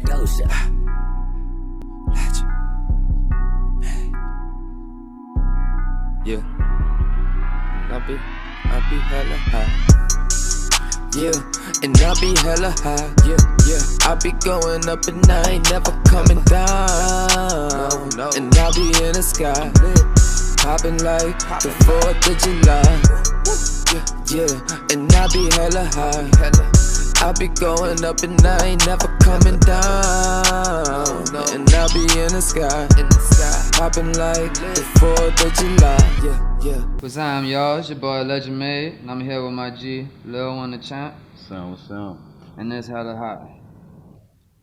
Doja. Legend. Yeah. I be hella high. Yeah, and I be hella high. Yeah. I be going up and I ain't never coming down. No. And I be in the sky, popping like the 4th of July. Yeah, and I be hella high. I be going up and I ain't never coming down. And I be in the sky, popping like the 4th of July. Yeah. What's up, y'all? It's your boy Legend Made, and I'm here with my G, Lil One The Champ. What's up? And this hella hot.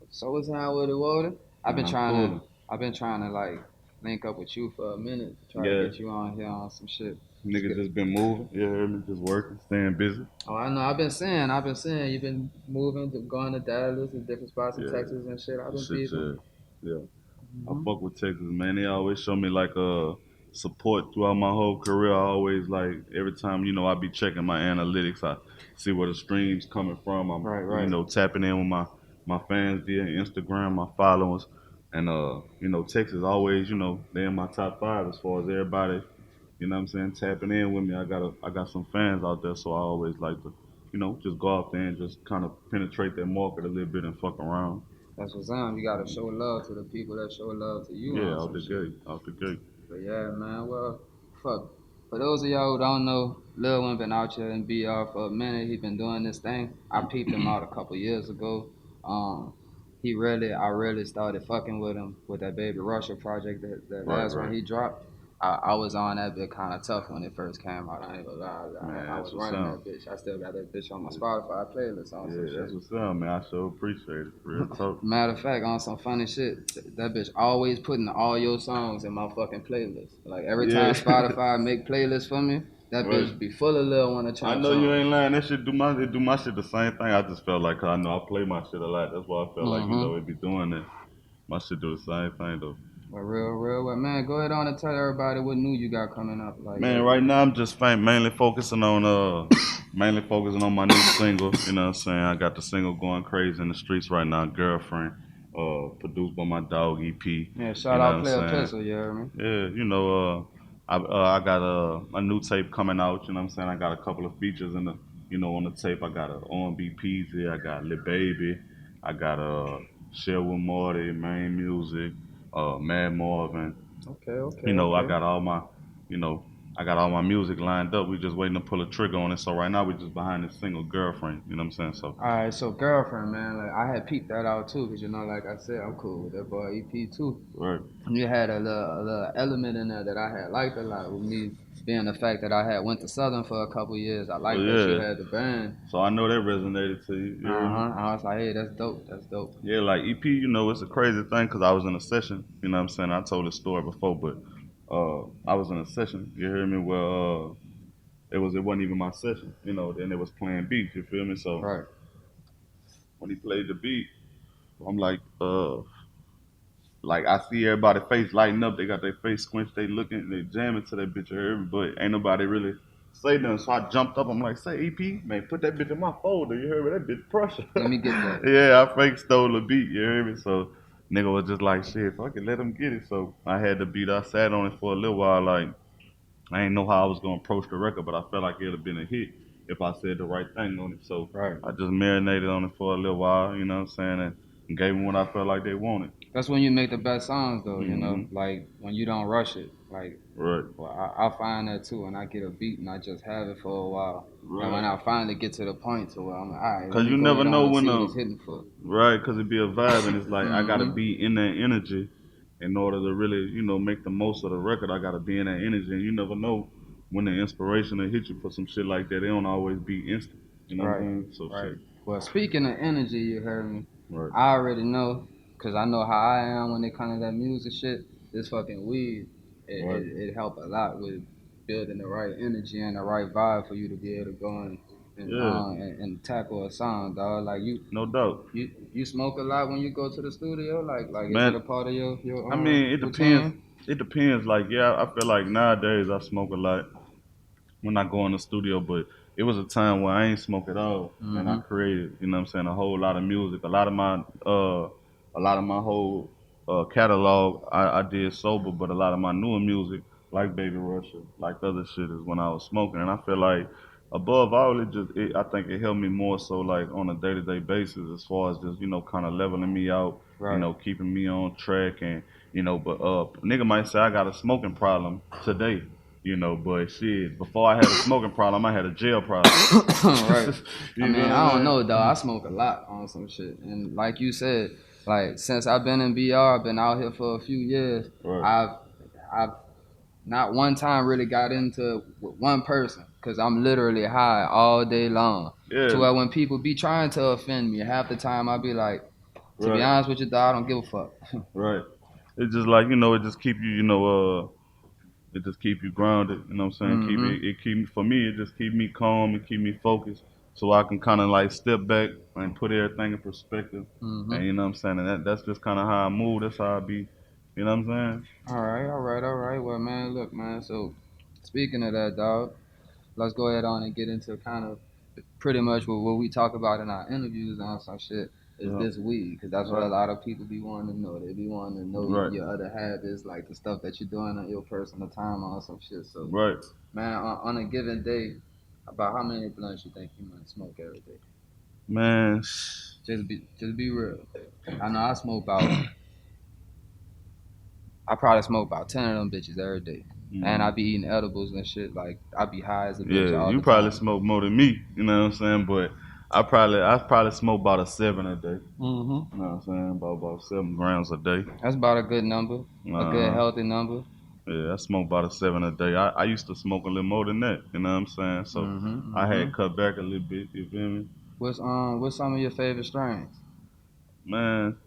So what's up with it, Walter? I've been trying to like link up with you for a minute, try to get you on here on some shit. Niggas just been moving, you heard me, just working, staying busy. Oh, I know. I've been saying you've been moving, going to Dallas and different spots in Texas and shit. I've been peeping. Yeah. I fuck with Texas, man. They always show me like support throughout my whole career. I always like every time, I be checking my analytics. I see where the streams coming from. I'm right. Tapping in with my fans via Instagram, my followers. And Texas always, they in my top 5 as far as everybody, tapping in with me. I got some fans out there, so I always like to, just go out there and just kind of penetrate that market a little bit and fuck around. That's what's up. You gotta show love to the people that show love to you. Yeah, out the gate. But yeah, man. Well, fuck. For those of y'all who don't know, Lil One been out here in BR for a minute. He been doing this thing. I peeped him out a couple years ago. I really started fucking with him with that Baby Russia project that last one he dropped. I was on that bit kind of tough when it first came out. I ain't gonna lie. Man, I was running that bitch. I still got that bitch on my Spotify playlist on some shit. That's what's up, man. I sure appreciate it. Real talk. Matter of fact, on some funny shit, that bitch always putting all your songs in my fucking playlist. Like every time Spotify make playlists for me, that bitch be full of Lil One The Champ. I know you ain't lying. That shit do my shit the same thing. I just felt like, 'cause I know I play my shit a lot. That's why I felt like it be doing that. My shit do the same thing though. Well, real. Well, man, go ahead on and tell everybody what new you got coming up. Like, man, right now I'm just mainly focusing on my new single. You know what I'm saying? I got the single going crazy in the streets right now, Girlfriend. Produced by my dog EP. Yeah, shout out Player Pistol, you heard me? Yeah, I got a new tape coming out. You know what I'm saying? I got a couple of features in the on the tape. I got a R&B Peasy. I got Lil Baby. I got Shell with Marty, Main Music. Mad Marvin. Okay. I got all my music lined up. We just waiting to pull a trigger on it. So right now we just behind this single, Girlfriend. You know what I'm saying? So. All right, so Girlfriend, man. Like I had peeped that out too, cause like I said, I'm cool with that boy EP too. Right. And you had a little element in there that I had liked a lot with me. Being the fact that I had went to Southern for a couple years, I liked that you had the band. So I know that resonated to you. I was like, hey, that's dope. Yeah, like EP, it's a crazy thing because I was in a session. You know what I'm saying? I told this story before, but I was in a session. You hear me? Well, it wasn't even my session. Then it was playing beats. You feel me? So when he played the beat, I'm like I see everybody's face lighting up. They got their face squinched. They looking. They jamming to that bitch. You hear me? But ain't nobody really say nothing. So I jumped up. I'm like, say EP, man, put that bitch in my folder. You hear me? That bitch pressure. Let me get that. Yeah, I fake stole the beat. You hear me? So nigga was just like, shit, fuck it, let him get it. So I had the beat. I sat on it for a little while. Like I ain't know how I was gonna approach the record, but I felt like it'd have been a hit if I said the right thing on it. So I just marinated on it for a little while. You know what I'm saying? And gave them what I felt like they wanted. That's when you make the best songs, though. You know, like when you don't rush it. Like, well, I find that too, and I get a beat and I just have it for a while. Right. And when I finally get to the point to where I'm like, all right, because you never know when it's hitting for. Right, because it be a vibe, and it's like I gotta be in that energy in order to really, make the most of the record. I gotta be in that energy, and you never know when the inspiration will hit you for some shit like that. They don't always be instant. You know what I'm saying? So shit. Well, speaking of energy, you heard me. Right. I already know. Cause I know how I am when it comes to that music shit. This fucking weed, it help a lot with building the right energy and the right vibe for you to be able to go and tackle a song, dog. Like you, no doubt. You smoke a lot when you go to the studio. Like man, is it a part of your? I mean, it depends. It depends. Like I feel like nowadays I smoke a lot when I go in the studio, but it was a time where I ain't smoke at all, and I created, a whole lot of music. A lot of my a lot of my whole catalog I did sober, but a lot of my newer music, like Baby Russia, like other shit, is when I was smoking. And I feel like above all, I think it helped me more so like on a day to day basis as far as just kind of leveling me out, Right. keeping me on track and but nigga might say I got a smoking problem today. But shit, before I had a smoking problem, I had a jail problem. Right. I You mean, know what I I'm don't saying? know, dog. I smoke a lot on some shit, and like you said, like since I've been in BR, I've been out here for a few years. Right. I've not one time really got into it with one person, cause I'm literally high all day long. To Yeah. where when people be trying to offend me, half the time I be like, to be Right. honest with you, dog, I don't give a fuck. Right. It's just like it just keep you it just keep you grounded. You know what I'm saying? Keep Mm-hmm. it keep me for me. It just keep me calm and keep me focused, so I can kind of like step back and put everything in perspective. Mm-hmm. And you know what I'm saying? And that's just kind of how I move. That's how I be. You know what I'm saying? All right, all right, all right. Well, man, look, man. So, speaking of that, dog, let's go ahead on and get into kind of pretty much what we talk about in our interviews on some shit is Yeah. this weed, because that's what a Right. lot of people be wanting to know. They be wanting to know Right. your other habits, like the stuff that you're doing on your personal time on some shit. So, Right. man, on a given day, about how many blunts you think you might smoke every day? Man. Just be real. I know I probably smoke about 10 of them bitches every day. And Mm, I be eating edibles and shit. Like, I be high as a bitch yeah, all you the probably time. smoke more than me. You know what I'm saying? But I probably smoke about a 7 a day. Mm-hmm. You know what I'm saying? About 7 grams a day. That's about a good number, a good, Uh, healthy number. yeah, I smoke about a 7 a day. I used to smoke a little more than that. You know what I'm saying? So Mm-hmm. I Mm-hmm. had cut back a little bit. You feel me? What's some of your favorite strains? Man,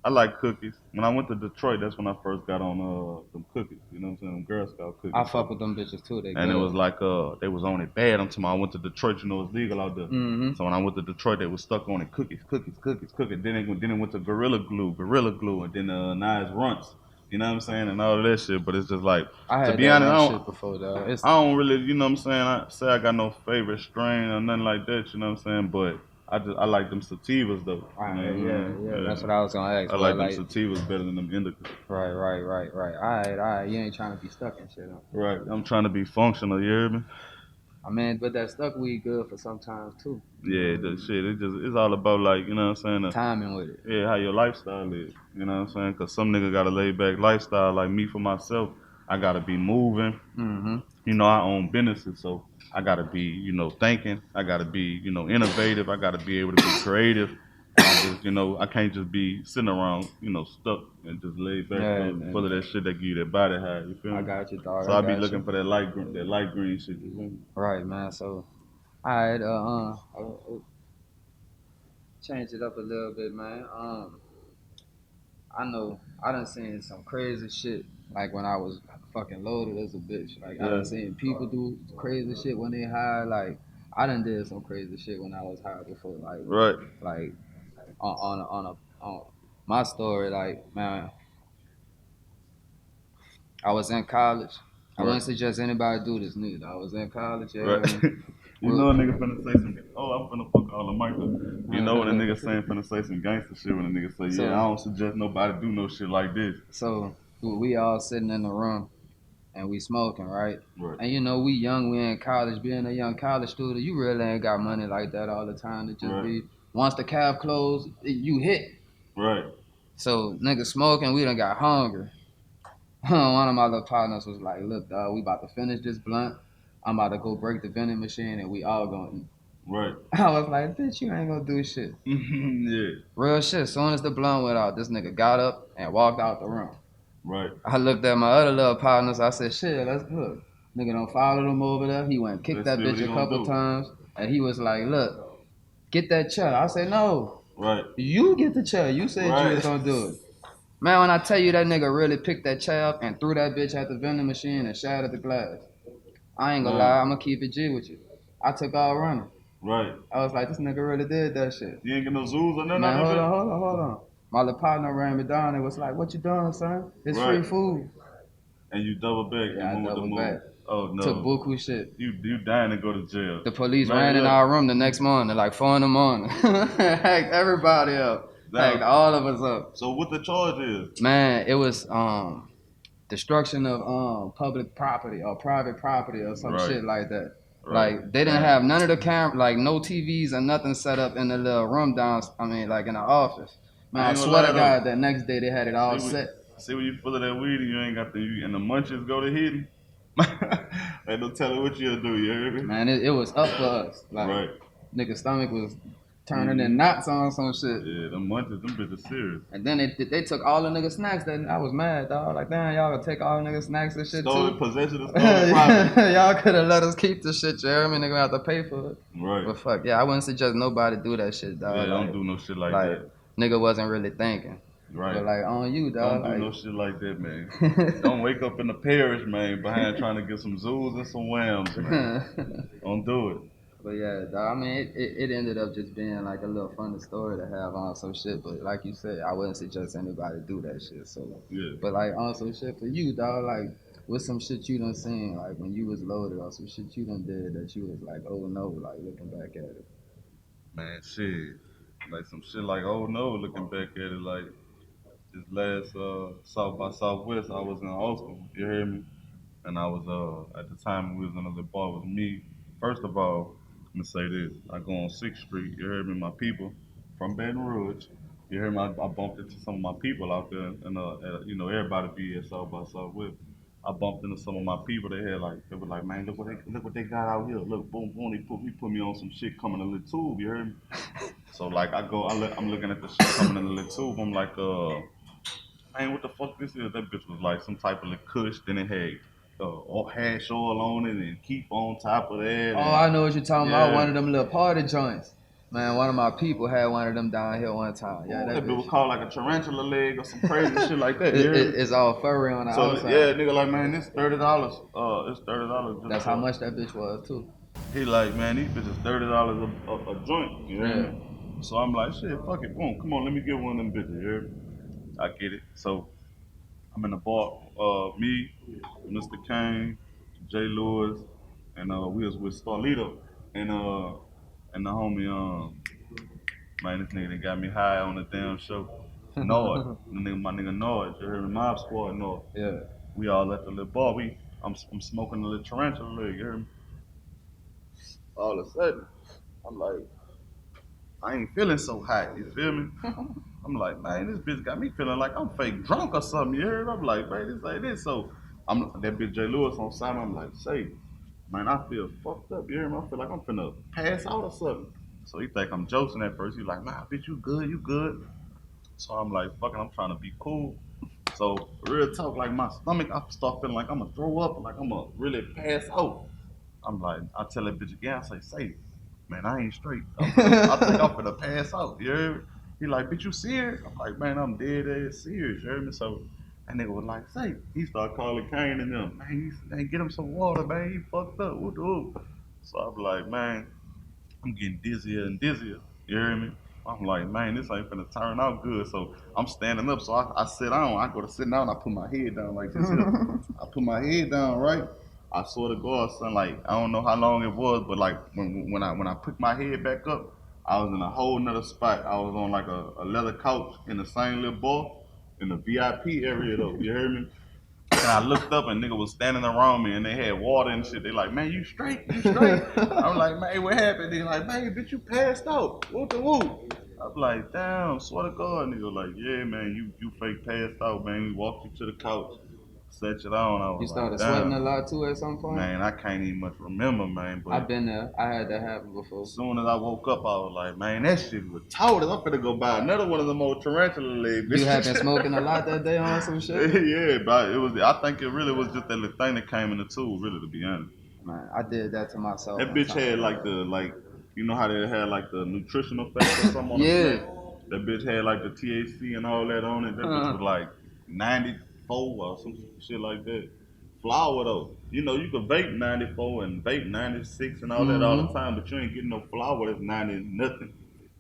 I like cookies. When I went to Detroit, that's when I first got on some cookies. You know what I'm saying? Them Girl Scout I cookies. fuck So with them bitches too. They and it good. was like they was on it bad until I went to Detroit. It's legal out there. Mm-hmm. So when I went to Detroit, they was stuck on it cookies, cookies, cookies, cookies. Then it went to Gorilla Glue, and then now it's Runts. You know what I'm saying, and all of that shit. But it's just like, I to had be that honest, run shit before though. It's I don't really, you know what I'm saying. I say I got no favorite strain or nothing like that. You know what I'm saying, but I like them sativas though. You know what yeah, I'm yeah. saying? That's what I was gonna ask. I Well, like them like, sativas better than them indicas. right. All right. You ain't trying to be stuck and shit. Huh? Right. I'm trying to be functional. You hear me? I mean, but that stuck weed good for sometimes too. You Yeah, know, the shit. It's all about like you know what I'm saying. timing with it. Yeah, how your lifestyle is. You know what I'm saying? Because some nigga got a laid back lifestyle. Like me for myself, I gotta be moving. Mm-hmm. I own businesses, so I gotta be, thinking. I gotta be, innovative. I gotta be able to be creative. And I can't just be sitting around, stuck and just laid back Yeah, full of that shit that give you that body high. You feel I me? got you, dog. So I I be got looking you. for that light green shit. You feel me? Right, man. So, all right. Change it up a little bit, man. I know I done seen some crazy shit like when I was fucking loaded as a bitch. Like I Yeah. done seen people do crazy shit when they high. Like I done did some crazy shit when I was high before. Right. Like on my story. Like man, I was in college. I Right. wouldn't suggest anybody do this neither. I was in college. Right. Yeah, You know a nigga finna say some. Oh, I'm finna fuck all the mic up. You know when a nigga saying finna say some gangster shit when a nigga say, yeah, I so don't suggest nobody do no shit like this. so we all sitting in the room and we smoking, right? Right. And you know, we young, we in college. Being a young college student, you really ain't got money like that all the time to just Right. be. Once the calf closed, you hit. Right. So niggas smoking, we done got hungry. One of my little partners was like, "Look, dog, we about to finish this blunt. I'm about to go break the vending machine, and we all gonna eat." Right. I was like, "Bitch, you ain't gonna do shit." Yeah. Real shit. As soon as the blunt went out, this nigga got up and walked out the room. Right. I looked at my other little partners. I said, "Shit, let's look." Nigga don't follow them over there. He went and kicked Let's that see what bitch he a gonna couple do. times, and he was like, "Look, get that chair." I said, "No, Right. you get the chair. You said you was Right. gonna do it." Man, when I tell you that nigga really picked that chair up and threw that bitch at the vending machine and shattered the glass. I ain't gonna lie, I'm gonna keep it G with you. I took all running. Right. I was like, this nigga really did that shit. You ain't get no zoos or nothing Man, out of it? hold on. My little partner ran me down and was like, what you doing, son? It's free Right. food. And you double back Yeah, I and move the doubled move. back. Oh Took no. buku shit. You dying to go to jail. The police Man, ran in look. our room the next morning, like 4 in the morning. Hacked everybody up. Packed all of us up. So what the charge is? Man, it was destruction of public property or private property or some Right. shit like that. Right. Like they didn't have none of the like no TVs or nothing set up in the little room like in the office. Man, I swear to God, that next day they had it all set. See when you full of that weed and you ain't got and the munchies go to hidden. Ain't no telling what you'll do, you hear me? Man, it was up for us. Like, right. Nigga's stomach was turning in knots on some shit. Yeah, them munchies, them bitches serious. And then they took all the niggas' snacks. That I was mad, dog. Like, damn, y'all gonna take all the niggas' snacks and shit stolen too. Possession of stolen property. Y'all could have let us keep the shit, you hear me? Nigga have to pay for it. Right. But fuck, yeah, I wouldn't suggest nobody do that shit, dog. Yeah, like, don't do no shit like that. Nigga wasn't really thinking. Right. But like on you, dog. Don't do no shit like that, man. Don't wake up in the parish, man, behind trying to get some zoos and some whams, man. Don't do it. But yeah, dog, I mean, it ended up just being like a little funny story to have on some shit. But like you said, I wouldn't suggest anybody do that shit. So, yeah. But like on some shit for you, dog, like what's some shit you done seen, like when you was loaded or some shit you done did that you was like, oh no, like looking back at it. Man, shit. Like some shit like, oh no, looking back at it, like this last South by Southwest, I was in Austin, you hear me? And I was at the time we was in a little bar with me. First of all, I'm gonna say this. I go on 6th Street, you heard me, my people from Baton Rouge. You heard me, I bumped into some of my people out there and you know, everybody be at South by Southwest. I bumped into some of my people. They were like, man, look what they got out here. Look, boom, boom. He put me on some shit coming in the little tube. You heard me? So like I'm looking at the shit coming in the little tube. I'm like, man, what the fuck this is? That bitch was like some type of little kush. Then it had hash oil on it and keep on top of that. Oh, I know what you're talking about. One of them little party joints. Man, one of my people had one of them down here one time. Yeah, that bitch was called like a tarantula leg or some crazy shit like that. It's all furry on the outside. Yeah, nigga, like, man, this $30. It's $30. That's how much that bitch was too. He like, man, these bitches $30 a joint. You hear me? So I'm like, shit, fuck it, boom, come on, let me get one of them bitches. You hear me? I get it. So I'm in the bar, me, Mr. Kane, Jay Lewis, and we was with Starlito and the homie man, this nigga that got me high on the damn show. Nord, my nigga Nord, you heard me? Mob Squad Nord. Yeah. We all at the little bar. I'm smoking a little tarantula leg, you heard me? All of a sudden, I'm like, I ain't feeling so hot, you feel me? I'm like, man, this bitch got me feeling like I'm fake drunk or something, you heard? I'm like, man, this ain't this. So that bitch Jay Lewis on side, I'm like, say, man, I feel fucked up, you hear me? I feel like I'm finna pass out or something. So he think I'm joking at first. He's like, nah, bitch, you good. So I'm like, fucking, I'm trying to be cool. So real talk, like my stomach, I start feeling like I'm gonna throw up, like I'm gonna really pass out. I'm like, I tell that bitch again, I say, man, I ain't straight. I think I'm finna pass out, you hear me? He like, bitch, you serious? I'm like, man, I'm dead ass serious, you hear me? So that nigga was like, say, he started calling Kane and them, man, get him some water, man, he fucked up, whoop. So I'm like, man, I'm getting dizzier and dizzier, you hear me? I'm like, man, this ain't finna turn out good. So I'm standing up, so I sit down. I go to sit down, I put my head down like this here. I put my head down, right? I swear to God, son, like, I don't know how long it was, but like when I put my head back up, I was in a whole nother spot. I was on like a leather couch in the same little bar in the VIP area though, you hear me? And I looked up and nigga was standing around me and they had water and shit. They like, man, you straight? I'm like, man, what happened? They like, man, bitch, you passed out. What the woo? I'm like, damn, swear to God. Nigga like, yeah, man, you fake passed out, man. We walked you to the couch, set you down. I was you started like, sweating a lot too at some point? Man, I can't even much remember, man. But I've been there. I had that happen before. As soon as I woke up, I was like, man, that shit was total. I'm finna go buy another one of them old tarantula legs. You had been smoking a lot that day on some shit? Yeah, but I think it really was just that little thing that came in the tube, really, to be honest. Man, I did that to myself. That bitch had you know how they had like the nutritional factor or something on the snack? That bitch had like the THC and all that on it. That bitch was like 94 or some shit like that. Flour though. You know, you could vape 94 and vape 96 and all that all the time, but you ain't getting no flour that's 90 nothing.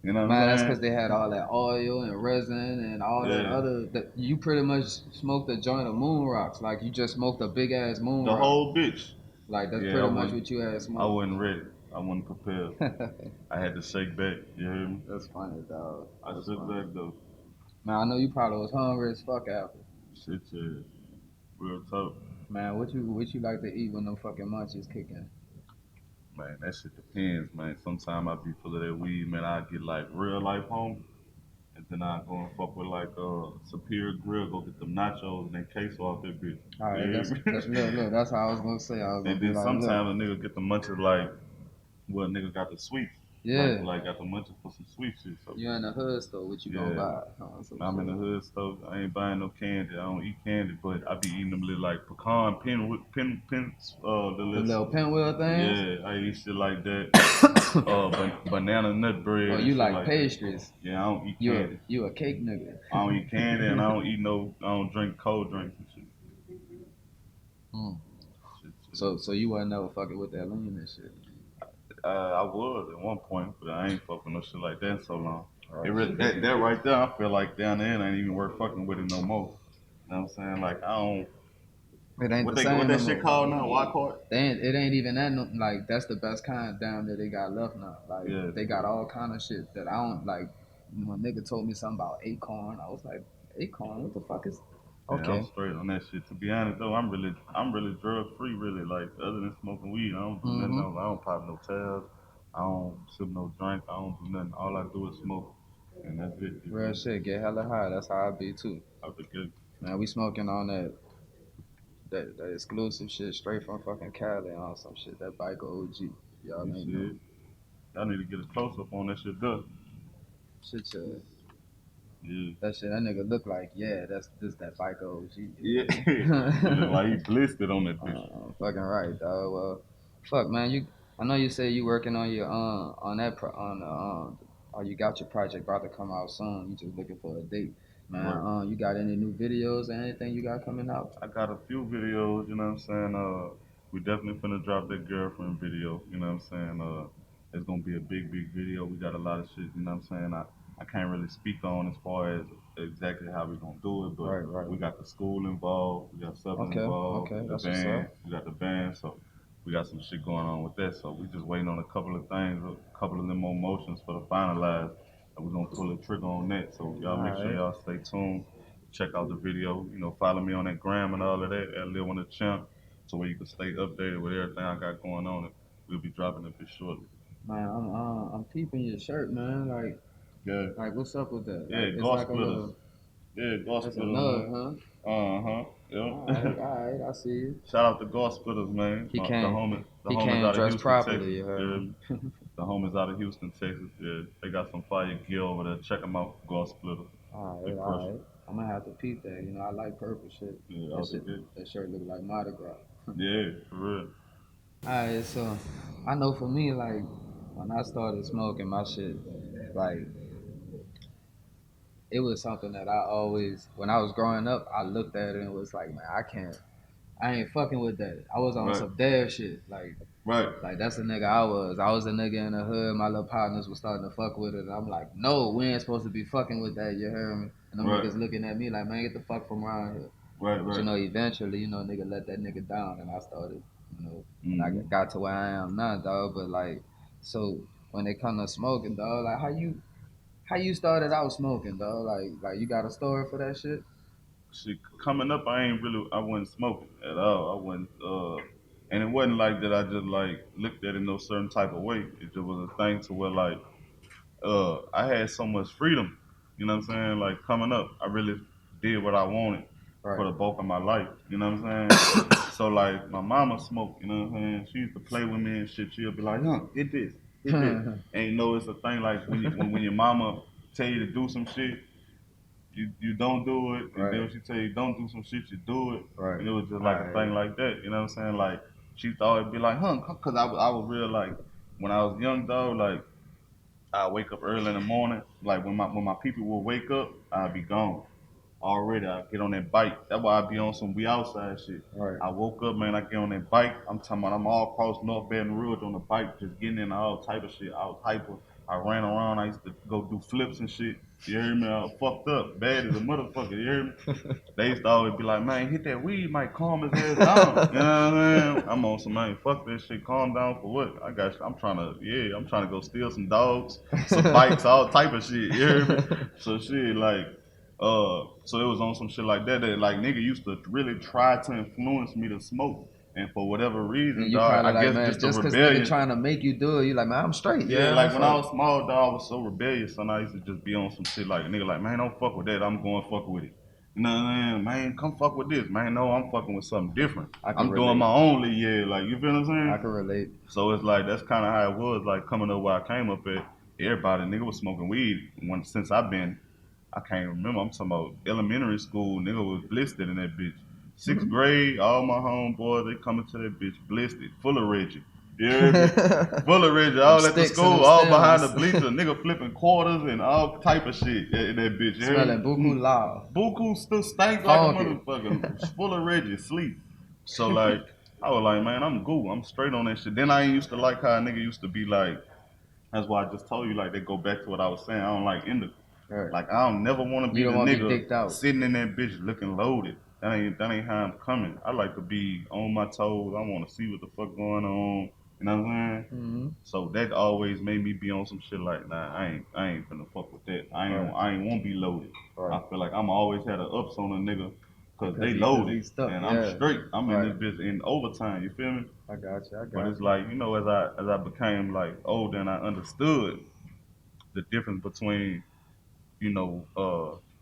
You know what I'm saying? That's because they had all that oil and resin and all that other. You pretty much smoked a joint of moon rocks. Like you just smoked a big ass moon rock. The whole bitch. Like that's pretty much what you had smoked. I wasn't ready. I wasn't prepared. I had to shake back. You hear me? That's funny, dog. I That's shook funny. back though. Man, I know you probably was hungry as fuck after. Shit, yeah. Real tough. Man, what you like to eat when them fucking munchies kicking? Man, that shit depends, man. Sometimes I be full of that weed, man. I get like real life home, and then I go and fuck with like Superior Grill, go get them nachos and that queso off that bitch. All right, Yeah. look. That's how I was gonna say. I was gonna And be then like, look, sometimes a nigga get the munchies like, well, nigga got the sweets, yeah, like got the munchies for some sweet shit. So you in the hood store, what you gonna yeah, buy? Some I'm in the shit. hood stove. I ain't buying no candy. I don't eat candy, but I be eating them little like pecan the The little, little pinwheel things. yeah, I eat shit like that. Banana nut bread Oh, and you shit like like that. pastries? Yeah, I don't eat You a candy. you a cake nigga? I don't eat candy and I don't drink cold drinks and shit. Mm. Shit. So you wasn't never fucking with that lean and shit. I was at one point, but I ain't fucking no shit like that in so long. Right. It really, that right there, I feel like down there ain't even worth fucking with it no more. You know what I'm saying? Like I don't. It ain't the What same no that shit more. called now? White court? It ain't even that. No, like that's the best kind down there they got left now. Like Yeah. they got all kind of shit that I don't like. When a nigga told me something about acorn, I was like, acorn? What the fuck is? Yeah, I'm Okay. straight on that shit. To be honest though, I'm really drug free. Really, like other than smoking weed, I don't do nothing Mm-hmm. else. I don't pop no tabs. I don't sip no drink. I don't do nothing. All I do is smoke, and that's it. You Real know? shit. Get hella high. That's how I be too. Out the good. Man, we smoking on that exclusive shit straight from fucking Cali on some shit. That bike OG. Y'all You ain't know. shit. I need to get a close up on that shit, though. Shit, Yeah. that nigga look like, yeah, that's this that bike OG. Yeah. It look like he blistered on that bitch. Fucking right, dog. Well, fuck, man. I know you say you working on your on that on the or you got your project about to come out soon. You just looking for a date, man. Right. You got any new videos or anything you got coming out? I got a few videos, you know what I'm saying? We definitely finna drop that girlfriend video, you know what I'm saying? It's gonna be a big video. We got a lot of shit, you know what I'm saying? I can't really speak on as far as exactly how we gonna do it, but Right. we got the school involved, we got Southern involved, Okay. the That's what's up. band, we got the band, so we got some shit going on with that. So we just waiting on a couple of things, a couple of them more motions for the finalize, and we're gonna pull the trigger on that. So y'all All make sure right. y'all stay tuned, check out the video. You know, follow me on that gram and all of that at Lil One The Champ, so where you can stay updated with everything I got going on. And we'll be dropping it shortly. Man, I'm peeping your shirt, man. Yeah, What's up with that? yeah, Like it's golf like a splitters. little, Yeah, golf it's a splitters, nug, man. huh? Uh huh. Yep. All right, I see you. Shout out to golf splitters, man. He The he homies came out of dressed Houston, Texas. properly. You heard Yeah, me. the homies out of Houston, Texas. Yeah, they got some fire gear over there. Check them out, golf splitters. They crush All it. right. I'm gonna have to peep that. You know, I like purple shit. Yeah, out the good. That shirt look like Mardi Gras. Yeah, for real. Alright, so I know for me, like when I started smoking my shit, like it was something that I always, when I was growing up, I looked at it and was like, man, I ain't fucking with that. I was on Right, some dare shit, right. like that's the nigga I was. I was a nigga in the hood. My little partners was starting to fuck with it, and I'm like, no, we ain't supposed to be fucking with that. You heard me? And them Right, niggas looking at me like, man, get the fuck from around here. right, But you right. know, eventually, nigga let that nigga down, and I started, and I Mm-hmm. got to where I am now, dog. But like, so when it come to smoking, dog, like how you started out smoking, dog? Like you got a story for that shit? Shit, coming up, I wasn't smoking at all. I wasn't, and it wasn't like that. I just like looked at it in no certain type of way. It just was a thing to where like, I had so much freedom. You know what I'm saying? Like coming up, I really did what I wanted for Right. the bulk of my life. You know what I'm saying? So like my mama smoked. You know what I'm saying? She used to play with me and shit. She'll be like, "Huh, hit this, hit this." And you know it's a thing like when your mama tell you to do some shit, you don't do it, and then Right. when she tell you don't do some shit, you do it, Right. and it was just like a Alright. thing like that. You know what I'm saying? Like she thought it'd be like, "Huh," because I was real like when I was young dog, like I wake up early in the morning. Like when my people will wake up, I'd be gone already. I get on that bike. That's why I be on some we outside shit. Right. I woke up, man. I get on that bike. I'm talking about I'm all across North Baton Rouge on the bike, just getting in all type of shit. I was hyper. I ran around. I used to go do flips and shit. You hear me? I fucked up, bad as a motherfucker. You hear me? They used to always be like, man, hit that weed, might calm his ass down. You know what I mean? I'm on some, man, fuck this shit, calm down for what? I'm trying to go steal some dogs, some bikes, all type of shit. You hear me? So shit, like, so it was on some shit like that. That like nigga used to really try to influence me to smoke. And for whatever reason, And you dog, probably I like, guess man, just the just cause nigga rebellion. trying to make you do it, you like, man, I'm straight. Yeah, Yeah, like when I fuck. was small, dog, I was so rebellious, and I used to just be on some shit like, nigga, like, man, don't fuck with that. I'm going fuck with it. You know what I mean? Man, come fuck with this. Man, no, I'm fucking with something different. I can I'm doing relate. my own league, yeah. Like, you feel what I'm I saying? can relate. So it's like, that's kind of how it was, like, coming up where I came up at. Everybody, nigga, was smoking weed since I've been, I can't remember. I'm talking about elementary school. Nigga was blistered in that bitch. Sixth grade, all my homeboys, they coming to that bitch blistered, full of Reggie. You hear me? Full of Reggie, Them all at the sticks and school, them all behind the stems. bleacher, nigga flipping quarters and all type of shit in that bitch. You hear Smelling me? buku loud. Buku still stank like a Funky. motherfucker, full of Reggie, sleep. So like, I was like, man, I'm cool. I'm straight on that shit. Then I ain't used to like how a nigga used to be like, that's why I just told you, like, they go back to what I was saying. I don't like indica. Right. Like, I don't never want to be You the don't want to be nigga dicked out. sitting in that bitch looking loaded. That ain't how I'm coming. I like to be on my toes. I want to see what the fuck going on. You know what I'm saying? Mm-hmm. So that always made me be on some shit like, nah, I ain't finna fuck with that. Right. I ain't want to be loaded. Right. I feel like I'm always had an ups on a nigga because they Cause loaded he's stuck. and I'm Yeah. straight. I'm in Right. this bitch in overtime. You feel me? I got you. I But got it's you. like, you know, as I became like older and I understood the difference between, you know,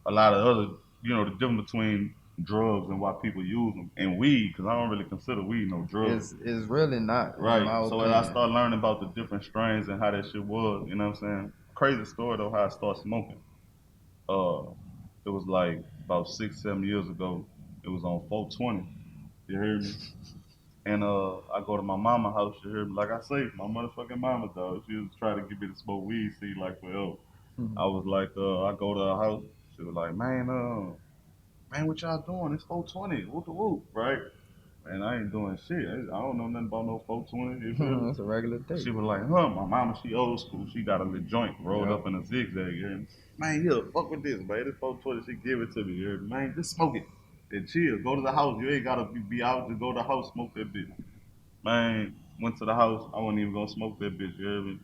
a lot of other, you know, the difference between drugs and why people use them and weed, because I don't really consider weed no drug. It's really not, in Right. my So as I opinion. started learning about the different strains and how that shit was, you know what I'm saying? Crazy story though, how I started smoking. Uh, it was like about 6, 7 years ago. It was on 420. You hear me? And I go to my mama house. You hear me? Like I say, my motherfucking mama, dog. She was trying to get me to smoke weed, see, like forever. I was like, I go to her house. She was like, man, what y'all doing? It's 420. Whoop the whoop, right? And I ain't doing shit. I don't know nothing about no 420. You feel me? It's a regular day. She was like, huh, my mama, she old school. She got a little joint rolled Yep. up in a zigzag. You hear me? Man, here, fuck with this, man. This 420, she give it to me. You hear me? Man, just smoke it. Then chill. Go to the house. You ain't gotta be out. Just go to the house, smoke that bitch. Man, went to the house. I wasn't even gonna smoke that bitch. You hear me?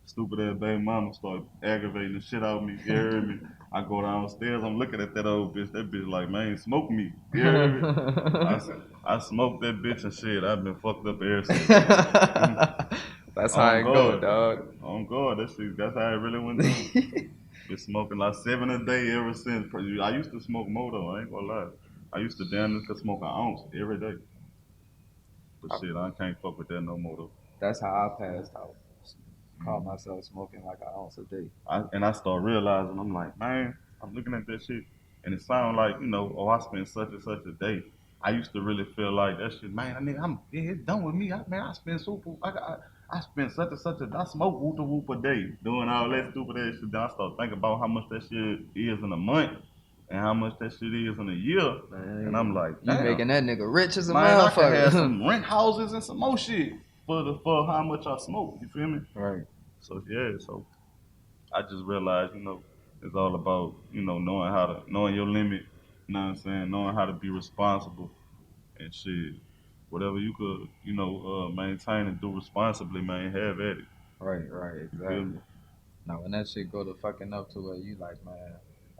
Stupid ass baby mama started aggravating the shit out of me. You hear me? I go downstairs. I'm looking at that old bitch. That bitch like, man, smoke me. You hear me? I smoked that bitch and shit. I've been fucked up ever since. That's how On it go, God. dog. On God. That's how it really went down. Been smoking like 7 a day ever since. I used to smoke more though. I ain't gonna lie. I used to damn near could smoke an ounce every day. But shit, I can't fuck with that no more though. That's how I passed out. Caught myself smoking like an ounce a day. I start realizing I'm like, man, I'm looking at that shit, and it sounds like oh, I spent such and such a day. I used to really feel like that shit, man. I mean, it's done with me. I spend super. I spent such and such a. I smoke whoop a whoop a day doing all that stupid ass shit. Then I start thinking about how much that shit is in a month and how much that shit is in a year, and I'm Man, like, you damn, making that nigga rich as a man, I could have motherfucker. some rent houses and some more shit for how much I smoke. You feel me? Right. So yeah, so I just realized, it's all about, knowing your limit, you know what I'm saying, knowing how to be responsible and shit. Whatever you could, maintain and do responsibly, man, have at it. Right, You feel me? exactly. Now when that shit go to fucking up to where you like, man,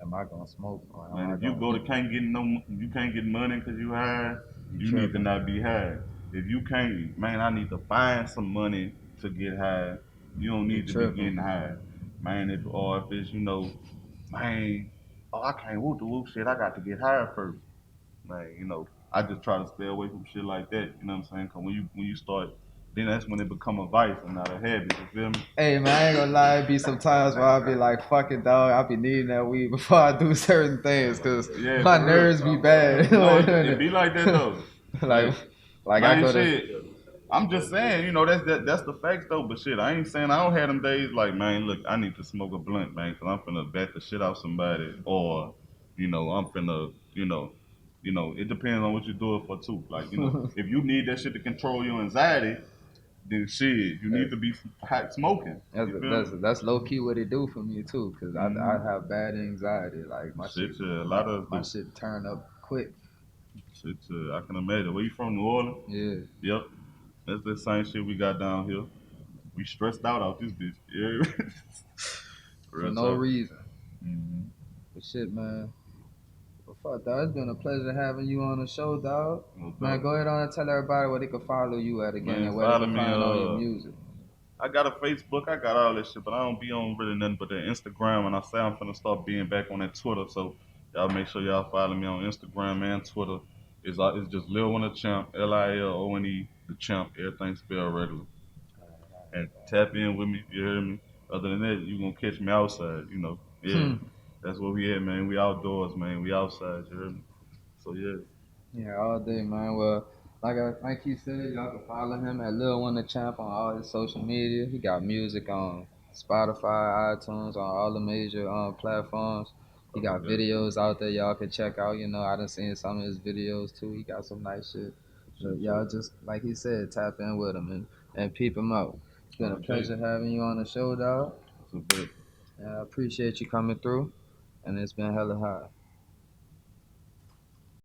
am I gonna smoke or am Man, I if you gonna go to keep you can't get money because you high, you you need to tripping? not be high. If you can't, man, I need to find some money to get high. You don't You need to be tripping. getting high, man. If it's man, oh I can't whoop the whoop shit. I got to get high first. Man, I just try to stay away from shit like that. You know what I'm saying? Cause when you start, then that's when it become a vice and not a habit. You feel me? Hey man, I ain't gonna lie, it be some times where I'll be like, fuck it dog, I'll be needing that weed before I do certain things cause Yeah, my for real. nerves be bad. No, it be like that though. like Like, like I man, go to shit. I'm just saying, that's the facts though. But shit, I ain't saying I don't have them days like, man, look, I need to smoke a blunt, man, cause I'm finna bat the shit out somebody, or, I'm finna, it depends on what you do it for too. Like, if you need that shit to control your anxiety, then shit, you need That's to be hot smoking. that's You feel me? that's low key what it do for me too, cause I Mm-hmm. have bad anxiety. Like Shit, yeah, a lot of us my do. shit turn up quick. Shit, I can imagine. Where you from? New Orleans? Yeah, Yep. That's the same shit we got down here. We stressed out this bitch. Yeah. for Real no talk. reason. Mm-hmm. But shit, man. Well, fuck, dog. It's been a pleasure having you on the show, dog. No Man, doubt. go ahead on and tell everybody where they can follow you at again Man, and where they follow can me. find all your music. I got a Facebook. I got all that shit, but I don't be on really nothing but the Instagram. And I say I'm finna start being back on that Twitter. So y'all make sure y'all follow me on Instagram and Twitter. It's just Lil One The Champ, Lilone The Champ. Everything spelled regular. And tap in with me. You hear me? Other than that, you gonna catch me outside. Yeah, Hmm. that's where we at, man. We outdoors, man. We outside. You hear me? So yeah, Yeah, all day, man. Well, like he said, y'all can follow him at Lil One The Champ on all his social media. He got music on Spotify, iTunes, on all the major platforms. He copy got that. videos out there y'all can check out. I done seen some of his videos too. He got some nice shit. Shit, But y'all yeah. just like he said, tap in with him and peep him out. It's been a All day. pleasure having you on the show, dog. That's a bet. And I appreciate you coming through. And it's been hella high.